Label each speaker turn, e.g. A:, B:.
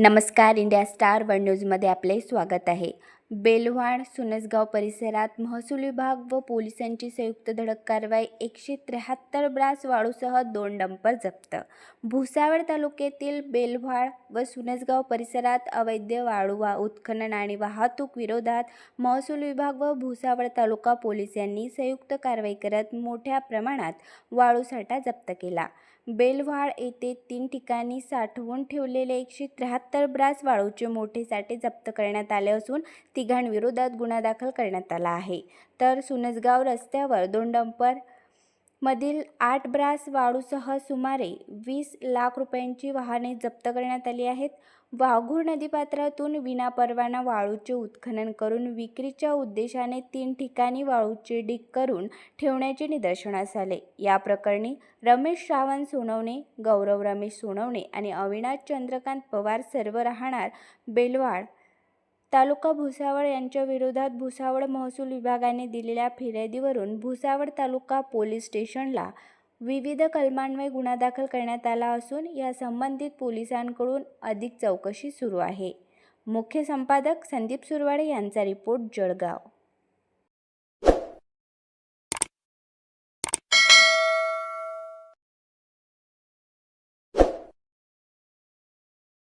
A: नमस्कार. India star one न्यूजमध्ये आपले स्वागत आहे. बेलवाड सुनसगाव परिसरात महसूल विभाग व पोलिसांची संयुक्त धडक कारवाई. 173 ब्रास वाळूसह 2 डंपर जप्त. भुसावळ तालुक्यातील बेलवाड व सुनसगाव परिसरात अवैध वाळू उत्खनन आणि वाहतूक विरोधात महसूल विभाग व भुसावळ तालुका पोलीस यांनी संयुक्त कारवाई करत मोठ्या प्रमाणात वाळूसाठा जप्त केला. बेलवाड येथे 3 ठिकाणी साठवून ठेवलेले 173 ब्रास वाळूचे मोठे साठे जप्त करण्यात आले असून तिघांविरोधात गुन्हा दाखल करण्यात आला आहे. तर सुनसगाव रस्त्यावर 2 डंपर मधील 8 ब्रास वाळूसह सुमारे 20 लाख रुपयांची वाहने जप्त करण्यात आली आहेत. वाघूर नदीपात्रातून विनापरवाना वाळूचे उत्खनन करून विक्रीच्या उद्देशाने 3 ठिकाणी वाळूचे ढीग करून ठेवण्याचे निदर्शनास आले. या प्रकरणी रमेश श्रावण सोनवणे, गौरव रमेश सोनवणे आणि अविनाश चंद्रकांत पवार सर्व राहणार बेलवाड तालुका भुसावळ यांच्या विरोधात भुसावळ महसूल विभागाने दिलेल्या फिर्यादीवरून भुसावळ तालुका पोलीस स्टेशनला विविध कलमान्वये गुन्हा दाखल करण्यात आला असून या संबंधित पोलिसांकडून अधिक चौकशी सुरू आहे. मुख्य संपादक संदीप सुरवाडे यांचा रिपोर्ट, जळगाव.